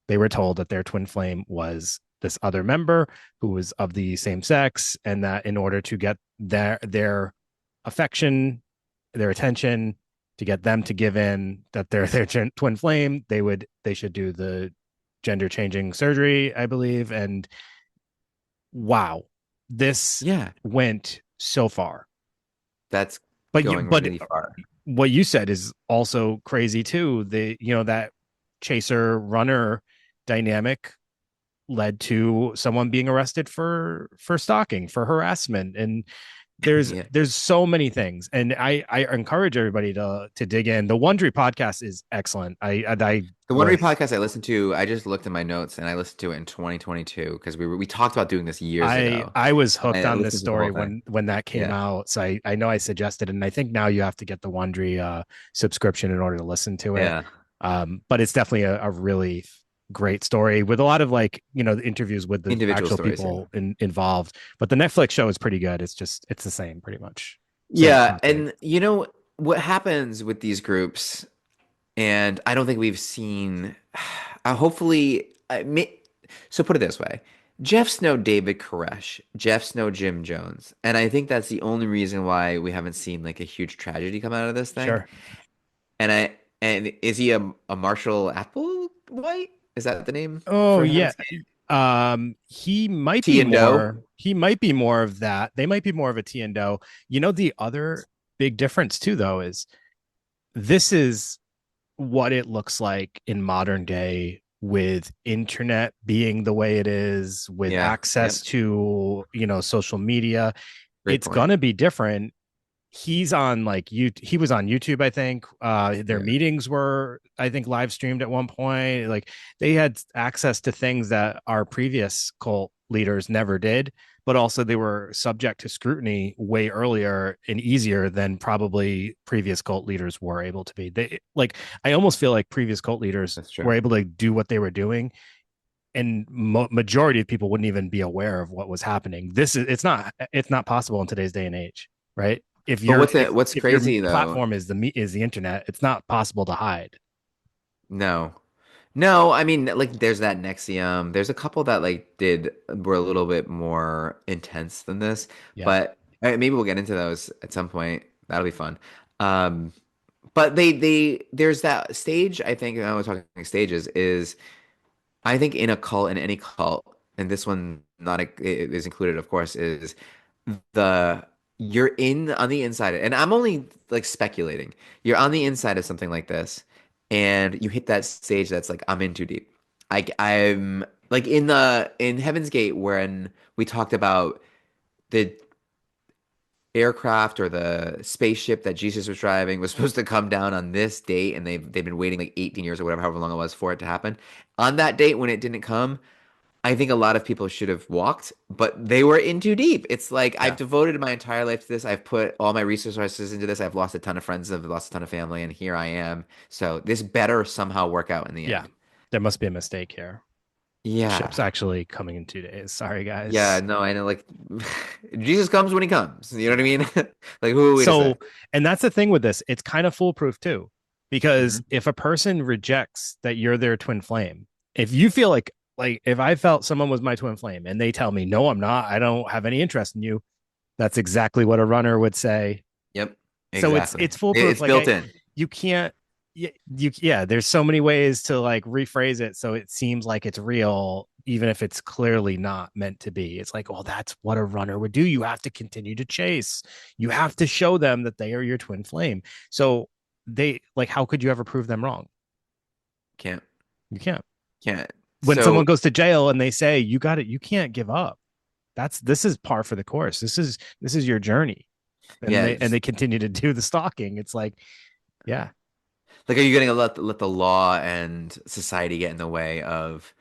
They were told that their twin flame was this other member who was of the same sex, and that in order to get their affection, their attention, to get them to give in that they're their twin flame, they should do the gender changing surgery, I believe. And wow, this Yeah, went so far. that's But going really far. what you said is also crazy too. That chaser runner dynamic led to someone being arrested for stalking, for harassment, and Yeah. there's so many things, and I encourage everybody to dig in. The Wondery podcast is excellent. I The Wondery was podcast I listened to, I just looked in my notes and I listened to it in 2022 because we talked about doing this years ago. I was And hooked I on this listened to the whole story thing. when that came Yeah. out. So I know I suggested it, and I think now you have to get the Wondery subscription in order to listen to it. Yeah. But it's definitely a really great story with a lot of the interviews with the Individual actual stories. Yeah. people involved. But the Netflix show is pretty good. It's the same pretty much. Same Yeah. thing. And you know what happens with these groups, and I don't think we've seen, hopefully, so put it this way. Jeff Snow, David Koresh, Jeff Snow, Jim Jones. And I think that's the only reason why we haven't seen like a huge tragedy come out of this thing. Sure. And is he a Marshall Applewhite? Is that the name Oh for him? yeah. He might T be and Doe? more. He might be more of that. They might be more of a T and O. The other big difference too, though, is this is what it looks like in modern day with internet being the way it is, with Yeah. access Yep. to, social media. Great It's point. gonna be different. He's on like he was on YouTube, I think. Their Yeah. meetings were, I think, live streamed at one point. Like they had access to things that our previous cult leaders never did, but also they were subject to scrutiny way earlier and easier than probably previous cult leaders were able to be. They like I almost feel like previous cult leaders That's true. were able to do what they were doing, and majority of people wouldn't even be aware of what was happening. It's not possible in today's day and age, right? if But you're if what's if your crazy though? platform is the internet, it's not possible to hide. No. No, I mean, like, there's that Nexium. There's a couple that like did were a little bit more intense than this, Yeah, but maybe we'll get into those at some point. That'll be fun. Um, but there's that stage. I think I was talking stages. Is I think in a cult, in any cult, and this one not is included, of course, is the you're in on the inside, and I'm only like speculating. You're on the inside of something like this, and you hit that stage that's like I'm in too deep. I'm like in Heaven's Gate when we talked about the aircraft or the spaceship that Jesus was driving was supposed to come down on this date, and they've been waiting like 18 years or whatever, however long it was for it to happen. On that date when it didn't come, I think a lot of people should have walked, but they were in too deep. It's like I've yeah, devoted my entire life to this. I've put all my resources into this. I've lost a ton of friends. I've lost a ton of family, and here I am. So this better somehow work out in the yeah. end. There must be a mistake here. Yeah. Ship's actually coming in 2 days. Sorry, Yeah, guys. no, I know like Jesus comes when he comes. You know what I mean? Like who are we to say? So, and that's the thing with this. It's kind of foolproof too, because Hmm. if a person rejects that you're their twin flame, if you feel like if I felt someone was my twin flame and they tell me, no, I'm not, I don't have any interest in you, that's exactly what a runner would say. Yep, So it's exactly. it's foolproof. It's built in. You can't yeah, there's so many ways to like rephrase it so it seems like it's real, even if it's clearly not meant to be. It's like, well, that's what a runner would do. You have to continue to chase. You have to show them that they are your twin flame. So they like, how could you ever prove them wrong? Can't You can't. can't. When someone So goes to jail and they say, you got it, you can't give up. This is par for the course. This is your journey. And yeah, they continue to do the stalking. It's like, yeah, like, are you going to let the law and society get in the way of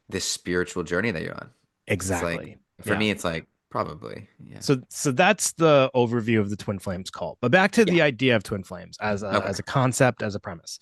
this spiritual journey that you're on? It's like, exactly. for Yeah. me, it's like, probably. Yeah. So that's the overview of the twin flames cult. But back to Yeah. the idea of twin flames Okay. as a concept, as a premise.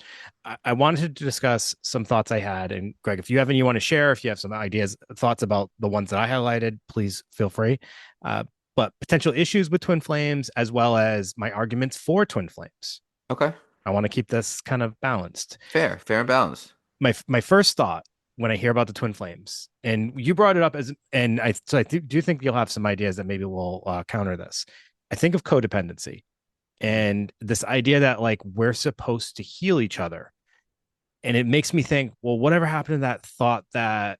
I wanted to discuss some thoughts I had. And Greg, if you have any you want to share, if you have some ideas, thoughts about the ones that I highlighted, please feel free. Uh, but potential issues with twin flames, as well as my arguments for twin flames. Okay. I want to keep this kind of balanced. Fair. Fair and balanced. My first thought when I hear about the twin flames, and you brought it up as, and I do think you'll have some ideas that maybe will counter this. I think of codependency and this idea that like we're supposed to heal each other, and it makes me think, well, whatever happened to that thought that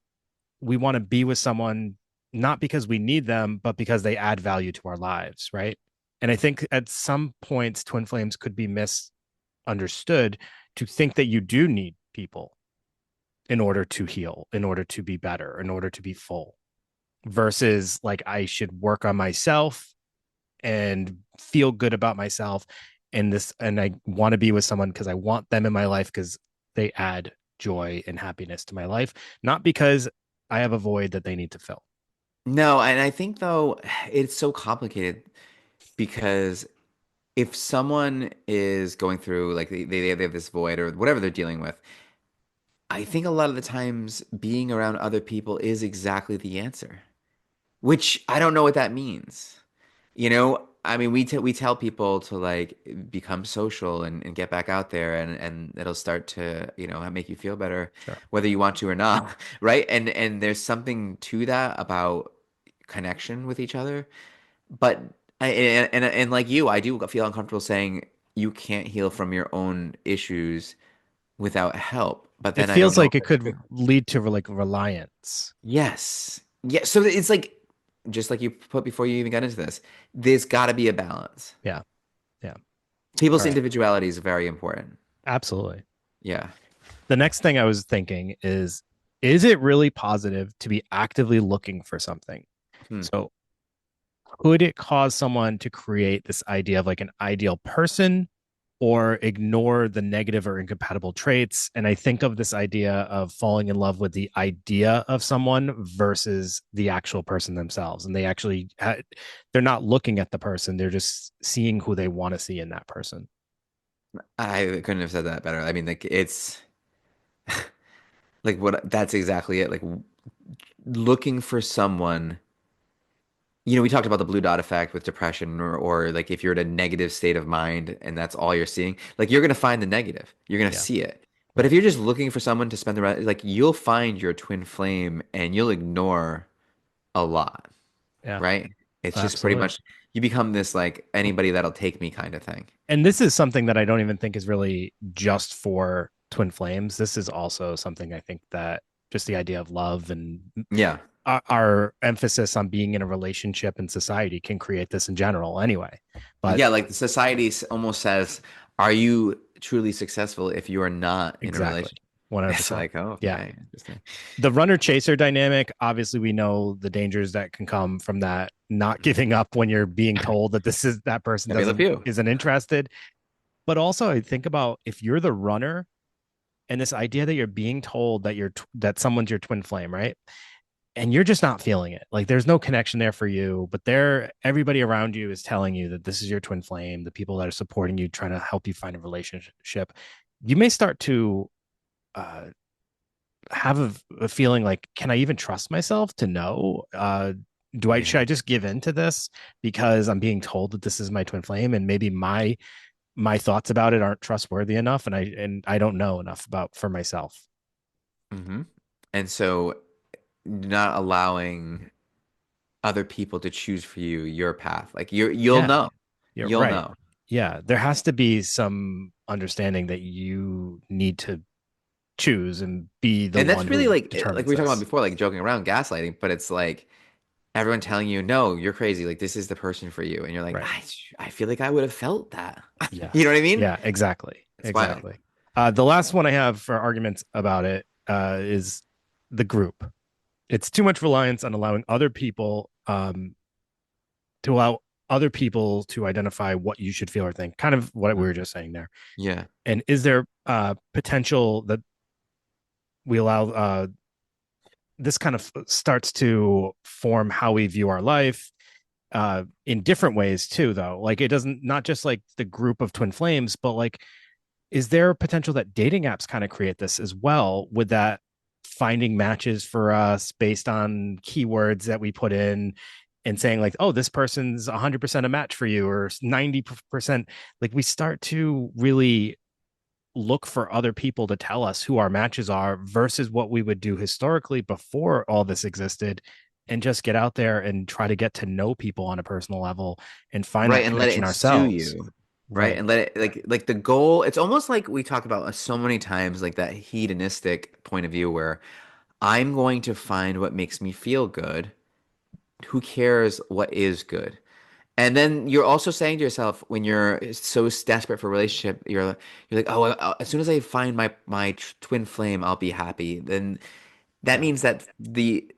we want to be with someone not because we need them, but because they add value to our lives, right? And I think at some points, twin flames could be misunderstood to think that you do need people in order to heal, in order to be better, in order to be full, versus like I should work on myself and feel good about myself and I want to be with someone because I want them in my life because they add joy and happiness to my life, not because I have a void that they need to fill. No, and I think though it's so complicated because if someone is going through like they have this void or whatever they're dealing with, I think a lot of the times being around other people is exactly the answer, which I don't know what that means. You know, I mean, we tell people to like become social and get back out there, and it'll start to, make you feel better, Sure. whether you want to or not, right? And there's something to that about connection with each other. But and like you, I do feel uncomfortable saying you can't heal from your own issues without help. But It then I don't feels know like if it that's could true. lead to like reliance. Yes. Yeah. So it's like just like you put before you even got into this, there's got to be a balance. Yeah. Yeah. All People's right. individuality is very important. Absolutely. Yeah. The next thing I was thinking is it really positive to be actively looking for something? Hmm. So could it cause someone to create this idea of like an ideal person or ignore the negative or incompatible traits? And I think of this idea of falling in love with the idea of someone versus the actual person themselves. And they're not looking at the person, they're just seeing who they want to see in that person. I couldn't have said that better. I mean, like it's like what that's exactly it. Like looking for someone, we talked about the blue dot effect with depression or like if you're in a negative state of mind and that's all you're seeing, like you're gonna find the negative. You're gonna Yeah. see it. But if Right. you're just looking for someone to spend the rest, like you'll find your twin flame and you'll ignore a lot, Yeah. right? It's just pretty Absolutely. much you become this like anybody that'll take me kind of thing. And this is something that I don't even think is really just for twin flames. This is also something I think that just the idea of love and Yeah. our emphasis on being in a relationship and society can create this in general anyway. But Yeah, like the society almost says, are you truly successful if you are not in a exactly, relationship? It's 100%. like, oh, Yeah. okay, interesting. The runner chaser dynamic, obviously, we know the dangers that can come from that, not Mhm. giving up when you're being told that that person Pepe Le doesn't Pew. isn't interested. But also, I think about if you're the runner and this idea that you're being told that that someone's your twin flame, right? And you're just not feeling it. Like there's no connection there for you, but everybody around you is telling you that this is your twin flame, the people that are supporting you, trying to help you find a relationship. You may start to uh, have a feeling like, can I even trust myself to know? Should Yeah. I just give in to this because I'm being told that this is my twin flame and maybe my thoughts about it aren't trustworthy enough and I don't know enough about for myself. hmm And so not allowing other people to choose for you your path. Like you'll Yeah, know. you're You'll right. know. Yeah, there has to be some understanding that you need to choose and be the And that's one really who like determines we were talking about this. before, like joking around, gaslighting, but it's like everyone telling you, no, you're crazy. Like this is the person for you. And you're like, Right. I feel like I would have felt that. Yeah. You know what I mean? Yeah, exactly. That's why. Exactly. The last one I have for arguments about it is the group. It's too much reliance on to allow other people to identify what you should feel or think, kind of what we Mhm. were just saying there. Yeah. And is there potential that we allow this kind of starts to form how we view our life in different ways too, though? Like it doesn't, not just like the group of twin flames, but like is there potential that dating apps kind of create this as well with that finding matches for us based on keywords that we put in and saying like, oh, this person's 100% a match for you or 90%? Like we start to really look for other people to tell us who our matches are versus what we would do historically before all this existed and just get out there and try to get to know people on a personal level and find Right. that And let it connection ensue ourselves. you. Right. Right. And let it like the goal, it's almost like we talk about so many times, like that hedonistic point of view where I'm going to find what makes me feel good. Who cares what is good? And then you're also saying to yourself when you're so desperate for a relationship, you're like, oh, as soon as I find my twin flame, I'll be happy. Then that Yeah. means that the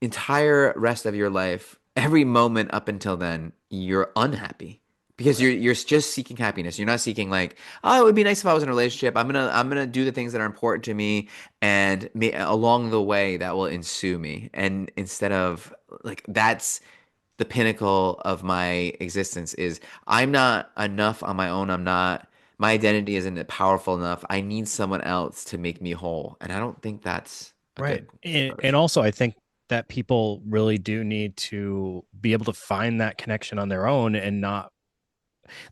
entire rest of your life, every moment up until then, you're unhappy because Right. you're just seeking happiness. You're not seeking like, oh, it would be nice if I was in a relationship. I'm gonna do the things that are important to me, and along the way that will ensue me. And instead of like that's the pinnacle of my existence is I'm not enough on my own. My identity isn't powerful enough. I need someone else to make me whole. And I don't think that's a Right. good And approach. also, I think that people really do need to be able to find that connection on their own and not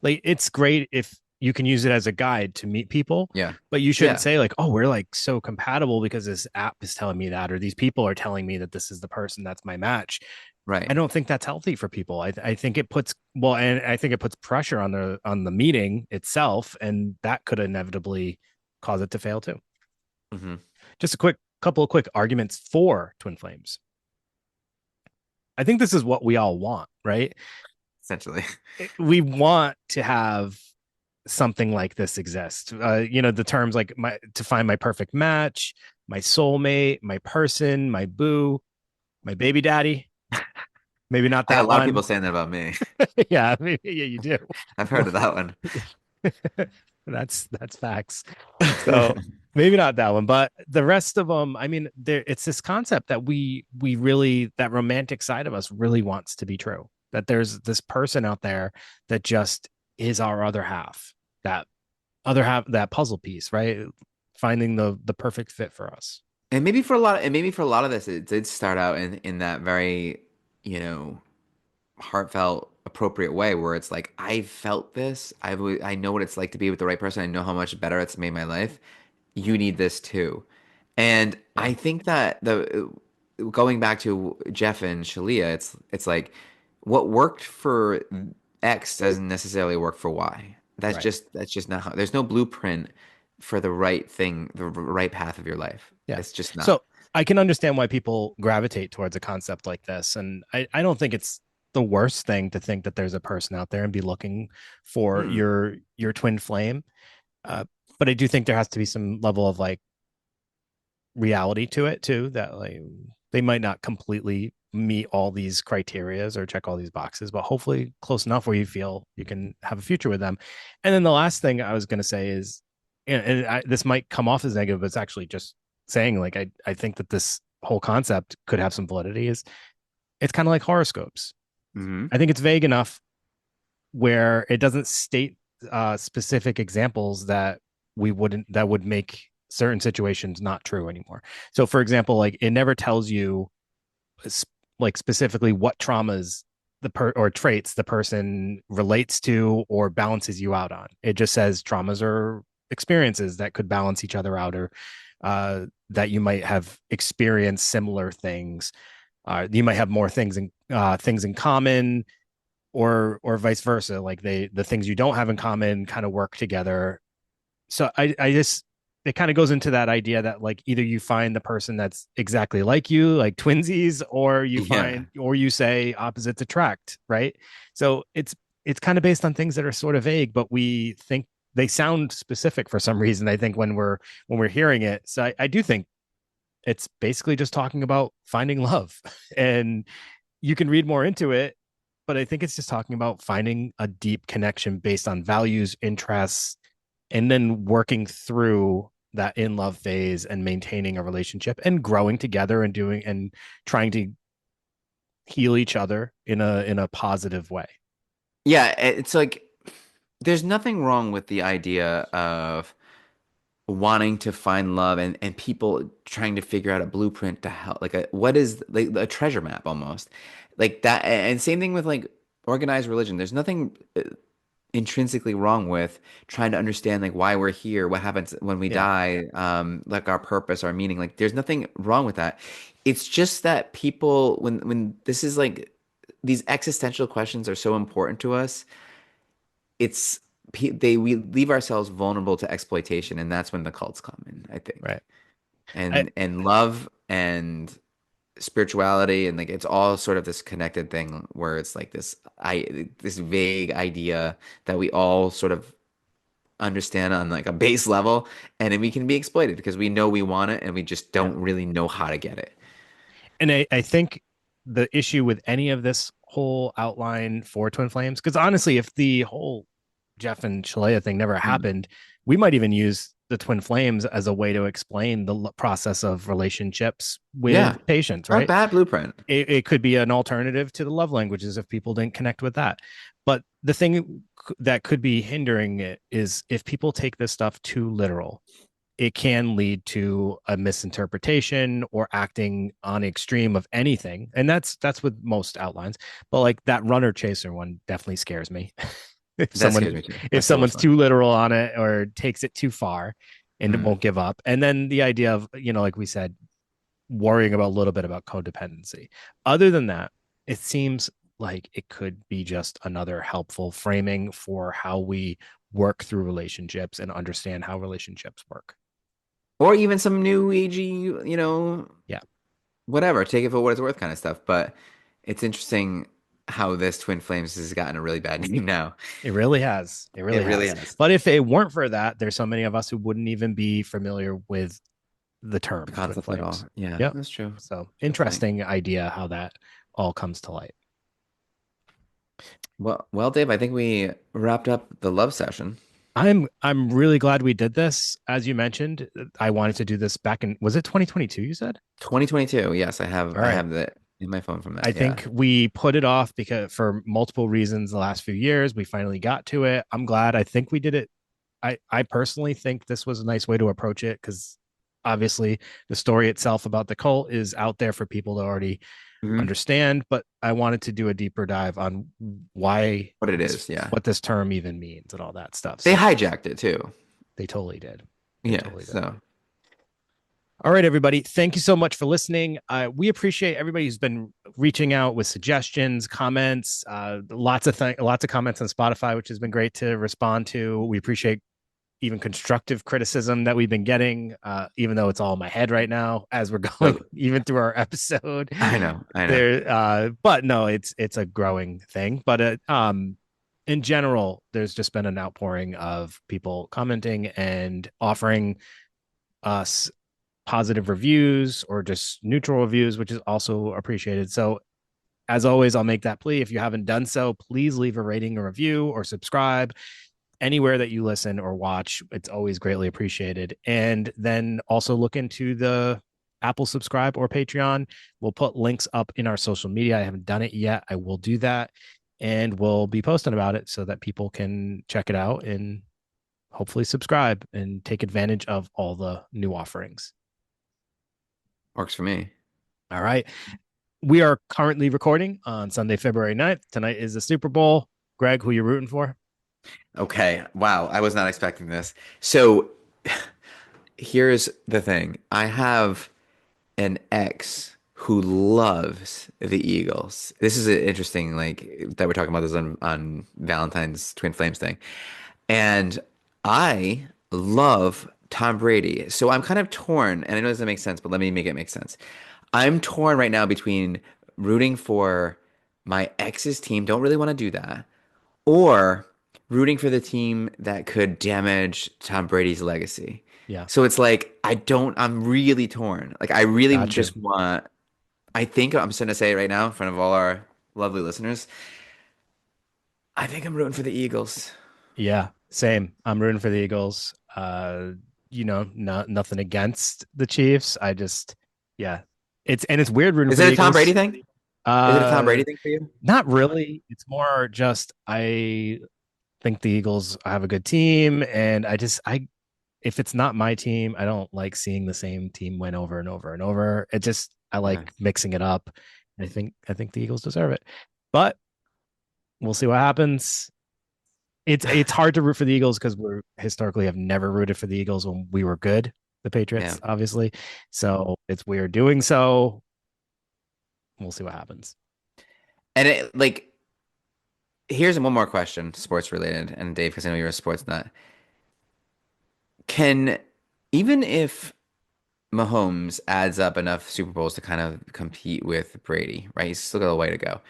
like it's great if you can use it as a guide to meet people, Yeah. but you shouldn't Yeah. say like, "Oh, we're like so compatible because this app is telling me that or these people are telling me that this is the person that's my match." I Right. don't think that's healthy for people. I think it puts well, and I think it puts pressure on the meeting itself, and that could inevitably cause it to fail too. hmm Just a couple of quick arguments for twin flames. I think this is what we all want, right? Essentially. We want to have something like this exists. The terms like my to find my perfect match, my soulmate, my person, my boo, my baby daddy. Maybe not I got that a lot of one. people saying that about me. Yeah, maybe, yeah, you do. I've heard of that one. That's facts. So maybe not that one, but the rest of them, I mean, there it's this concept that we really that romantic side of us really wants to be true. That there's this person out there that just is our other half. That other half, that puzzle piece, right? Finding the perfect fit for us. And maybe for a lot of this, it did start out in that very, you know, heartfelt, appropriate way where it's like, I felt this. I know what it's like to be with the right person. I know how much better it's made my life. You need this too. And Yeah. I think that the going back to Jeff and Shalia, it's like what worked for X doesn't necessarily work for Y. Right. That's just not how there's no blueprint for the right thing, the right path of your life. Yeah. It's just not. So I can understand why people gravitate towards a concept like this. And I don't think it's the worst thing to think that there's a person out there and be looking for Hmm. your twin flame. Uh, but I do think there has to be some level of like reality to it too, that like they might not completely meet all these criterias or check all these boxes, but hopefully close enough where you feel you can have a future with them. And then the last thing I was going to say is, this might come off as negative, but it's actually just saying like I think that this whole concept could have some validity. Is it's kind of like horoscopes. Hmm. I think it's vague enough where it doesn't state specific examples that would make certain situations not true anymore. So, for example, like it never tells you like specifically what traumas or traits the person relates to or balances you out on. It just says traumas are experiences that could balance each other out, or that you might have experienced similar things. You might have more things in common, or vice versa. Like the things you don't have in common kind of work together. So I just it kind of goes into that idea that like either you find the person that's exactly like you, like twinsies, or Yeah. you say opposites attract, right? So it's kind of based on things that are sort of vague, but we think they sound specific for some reason. I think when we're hearing it. So I do think it's basically just talking about finding love. And you can read more into it, but I think it's just talking about finding a deep connection based on values, interests, and then working through that in love phase and maintaining a relationship and growing together and doing and trying to heal each other in a positive way. Yeah, it's like there's nothing wrong with the idea of wanting to find love and people trying to figure out a blueprint to help like a what is like a treasure map almost like that and same thing with like organized religion. There's nothing intrinsically wrong with trying to understand like why we're here, what happens when we Yeah, die, like our purpose, our meaning. Like there's nothing wrong with that. It's just that people when this is like these existential questions are so important to us, it's we leave ourselves vulnerable to exploitation, and that's when the cults come in, I think. right. I, And love and spirituality and like it's all sort of this connected thing where it's like this vague idea that we all sort of understand on like a base level, and then we can be exploited because we know we want it and we just yeah. don't really know how to get it. And I think the issue with any of this whole outline for Twin Flames, because honestly, if the whole Jeff and Shalea thing never Mm. happened, we might even use the Twin Flames as a way to explain the process of relationships Yeah, with patients, not a right? bad blueprint. It could be an alternative to the love languages if people didn't connect with that. But the thing that could be hindering it is if people take this stuff too literal, it can lead to a misinterpretation or acting on the extreme of anything. And that's with most outlines. But like that runner chaser one definitely scares me. if That someone scares me too. if That's the worst someone's one. too literal on it or takes it too far and Mm. won't give up. And then the idea of, like we said, worrying about a little bit about codependency. Other than that, it seems like it could be just another helpful framing for how we work through relationships and understand how relationships work. Or even some new agey, Yeah. whatever, take it for what it's worth kind of stuff. But it's interesting how this Twin Flames has gotten a really bad name now. It really has. It It really really has. has. But if it weren't for that, there's so many of us who wouldn't even be familiar with the The term Twin concept at all. Flames. Yeah, Yep. that's true. So Good point. interesting idea how that all comes to light. Well, Dave, I think we wrapped up the love session. I'm really glad we did this. As you mentioned, I wanted to do this back in, was it 2022 you said? 2022. Yes, All I right. have that in my phone from I that. Yeah. think we put it off because for multiple reasons the last few years, we finally got to it. I'm glad. I think we did it. I personally think this was a nice way to approach it because obviously the story itself about the cult is out there for people to already Hmm. understand, but I wanted to do a deeper dive on why What it this, is. Yeah. what this term even means and all that stuff. They So hijacked it too. they totally did. They Yeah. totally did. So All right, everybody. Thank you so much for listening. We appreciate everybody who's been reaching out with suggestions, comments, lots of comments on Spotify, which has been great to respond to. We appreciate even constructive criticism that we've been getting, even though it's all in my head right now as we're going, so even through our episode. I know. I know. There, but no, it's a growing thing. But in general, there's just been an outpouring of people commenting and offering us positive reviews or just neutral reviews, which is also appreciated. So, as always, I'll make that plea. If you haven't done so, please leave a rating, a review, or subscribe anywhere that you listen or watch. It's always greatly appreciated. And then also look into the Apple subscribe or Patreon. We'll put links up in our social media. I haven't done it yet. I will do that. And we'll be posting about it so that people can check it out and hopefully subscribe and take advantage of all the new offerings. Works for me. All right. We are currently recording on Sunday, February 9th. Tonight is the Super Bowl. Greg, who you rooting for? Okay. Wow. I was not expecting this. So here's the thing. I have an ex who loves the Eagles. This is interesting, like that we're talking about this on Valentine's Twin Flames thing. And I love Tom Brady. So I'm kind of torn, and I know this doesn't make sense, but let me make it make sense. I'm torn right now between rooting for my ex's team, don't really want to do that, or rooting for the team that could damage Tom Brady's legacy. Yeah, So it's like I'm really torn. Like I really got you. just want I think I'm just gonna say it right now in front of all our lovely listeners. I think I'm rooting for the Eagles. Yeah, same. I'm rooting for the Eagles. Nothing against the Chiefs. Yeah, it's weird rooting Is for it the a Tom Brady Eagles. thing? Is it a Tom Uh, Brady thing for you? Not really. It's more just I think the Eagles have a good team, and if it's not my team, I don't like seeing the same team win over and over and over. I Yeah. like mixing it up. I think the Eagles deserve it, but we'll see what happens. It's hard to root for the Eagles because we're historically have never rooted for the Eagles when we were good. The Yeah. Patriots, obviously, so it's weird doing so. We'll see what happens. And it like here's one more question, sports related, and Dave, because I know you're a sports nut. Can even if Mahomes adds up enough Super Bowls to kind of compete with Brady, right? He's still got a way to go.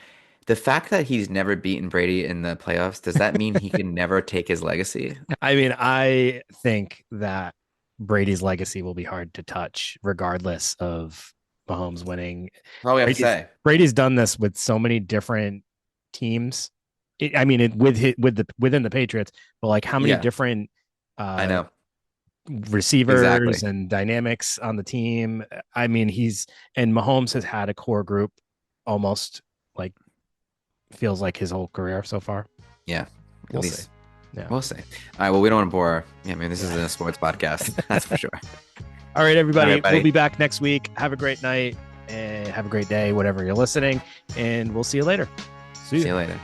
The fact that he's never beaten Brady in the playoffs, does that mean he can never take his legacy? I mean, I think that Brady's legacy will be hard to touch, regardless of Mahomes winning. All we have to Brady's say. Brady's done this with so many different teams. I mean, within the Patriots, but like how many Yeah, different I uh know. receivers Exactly. and dynamics on the team. I mean, and Mahomes has had a core group almost like feels like his whole career so far. Yeah, at We'll see. least Yeah. we'll see. All right, well, we don't want to bore. Yeah, I mean, this isn't a sports podcast, that's for sure. All right, All right, everybody. We'll be buddy. back next week. Have a great night and have a great day, whatever you're listening. And we'll see you later. See See you. you later.